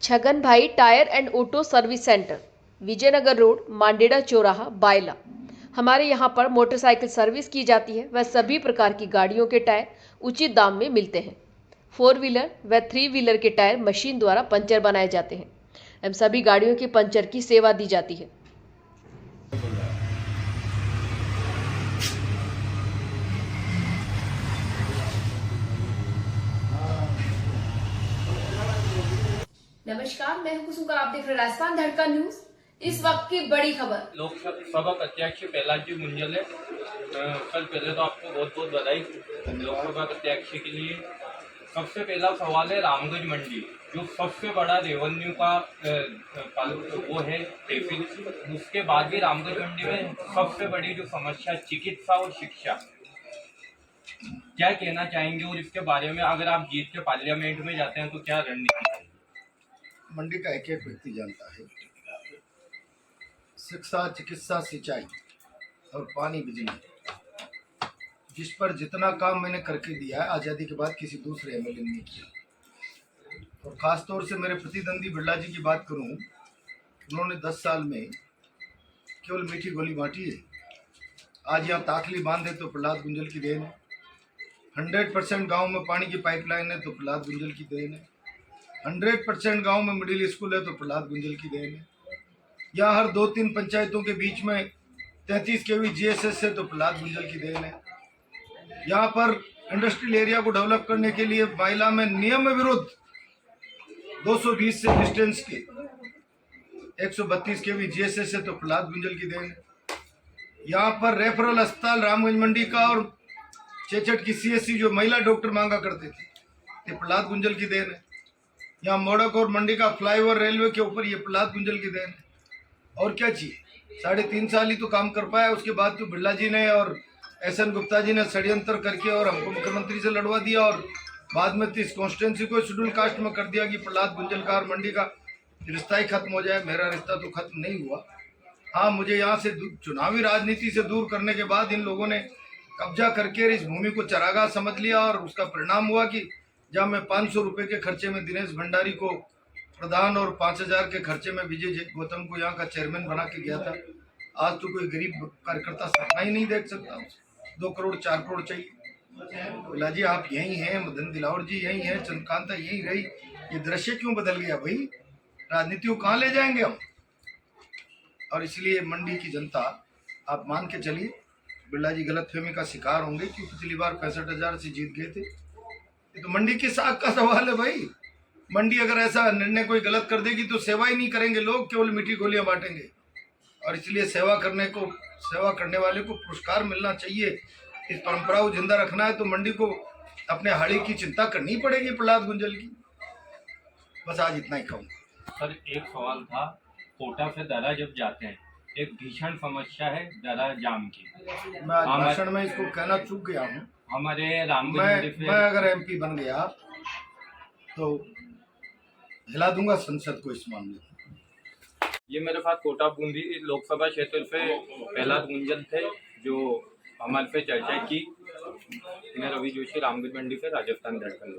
Chhagan Bhai tyre and auto service centre, Vijaynagar road, Mandeda चौराहा, बायला। हमारे यहाँ पर मोटरसाइकिल सर्विस की जाती है। वह सभी प्रकार की गाड़ियों के टायर उचित दाम में मिलते हैं। 4 व्हीलर व 3 व्हीलर के टायर मशीन द्वारा पंचर बनाए जाते हैं एवं सभी गाड़ियों के पंचर की सेवा दी जाती है। नमस्कार, मैं हूं कुसुम, आप देख रहे हैं राजस्थान धड़कन न्यूज। इस वक्त की बड़ी खबर। लोकसभा प्रत्याशी प्रहलाद जी मुंजल है। कल पहले तो आपको बहुत बहुत बधाई लोकसभा प्रत्याशी के लिए। सबसे पहला सवाल है रामगंज मंडी, जो सबसे बड़ा रेवेन्यू का वो है तहसील। उसके बाद भी रामगंज मंडी में सबसे बड़ी जो समस्या चिकित्सा और शिक्षा, क्या कहना चाहेंगे? और इसके बारे में अगर आप जीत के पार्लियामेंट में जाते हैं तो क्या रणनीति है? मंडी का एक एक व्यक्ति जानता है। शिक्षा, चिकित्सा, सिंचाई और पानी, बिजली, जिस पर जितना काम मैंने करके दिया है आज़ादी के बाद किसी दूसरे एमएलए ने किया। और ख़ास तौर से मेरे प्रतिद्वंदी बिरला जी की बात करूं, उन्होंने 10 साल में केवल मीठी गोली बांटी है। आज यहाँ ताखली बांध है तो प्रहलाद गुंजल की देन है। 100% गाँव में पानी की पाइपलाइन है तो प्रहलाद गुंजल की देन है। 100% गाँव में मिडिल स्कूल है तो प्रहलाद गुंजल की देन है। यहाँ हर 2-3 पंचायतों के बीच में 33 kV GSS है तो प्रहलाद गुंजल की देन है। यहाँ पर इंडस्ट्रियल एरिया को डेवलप करने के लिए बायला में नियम विरुद्ध 220 से डिस्टेंस के 132 kV GSS है तो प्रहलाद गुंजल की देन है। यहाँ पर रेफरल अस्पताल रामगंज मंडी का और चेचट की CSC जो महिला डॉक्टर मांगा करते थे, ये प्रहलाद गुंजल की देन है। यहाँ मोड़क और मंडी का फ्लाईओवर रेलवे के ऊपर ये प्रहलाद गुंजल की देन है। और क्या चाहिए? 3.5 साल ही तो काम कर पाया, उसके बाद तो बिरला जी ने और SN गुप्ता जी ने षड्यंत्र करके और हमको मुख्यमंत्री से लड़वा दिया और बाद में इस कॉन्स्टिट्यूंसी को शेड्यूल कास्ट में कर दिया कि प्रहलाद गुंजल का और मंडी का रिश्ता ही खत्म हो जाए। मेरा रिश्ता तो खत्म नहीं हुआ। हाँ, मुझे यहाँ से चुनावी राजनीति से दूर करने के बाद इन लोगों ने कब्जा करके इस भूमि को चरागाह समझ लिया और उसका परिणाम हुआ कि जहाँ मैं 500 रुपये के खर्चे में दिनेश भंडारी को प्रधान और 5000 के खर्चे में विजय गौतम को यहाँ का चेयरमैन बना के गया था, आज तो कोई गरीब कार्यकर्ता सपना ही नहीं देख सकता। 2 करोड़ 4 करोड़ चाहिए। बोला जी आप यही हैं, मदन दिलावर जी यही हैं, चंद्रकांता यही रही, ये दृश्य क्यों बदल गया भाई? राजनीति को कहाँ ले जाएंगे हम? और इसलिए मंडी की जनता, आप मान के चलिए, बिरला जी गलतफहमी का शिकार होंगे कि पिछली बार 65,000 से जीत गए थे। ये तो मंडी की साख का सवाल है भाई। मंडी अगर ऐसा निर्णय कोई गलत कर देगी तो सेवा ही नहीं करेंगे लोग, केवल मीठी गोलियां बांटेंगे। और इसलिए सेवा करने वाले को पुरस्कार मिलना चाहिए। इस परंपरा को जिंदा रखना है तो मंडी को अपने हाड़ी की चिंता करनी पड़ेगी, प्रहलाद गुंजल की। बस आज इतना ही कहूँगा। सर, एक सवाल था, कोटा से दरा जब जाते हैं एक भीषण समस्या है दरा जाम की। मैं भाषण में इसको कहना चूक गया हूँ। हमारे रामगंज मैं अगर MP बन गया तो हिला दूंगा संसद को इस मामले में। ये मेरे साथ कोटा बूंदी लोकसभा क्षेत्र से प्रहलाद गुंजल थे जो हमारे से चर्चा की। मैं रवि जोशी, रामगंज मंडी से, राजस्थान धड़कन।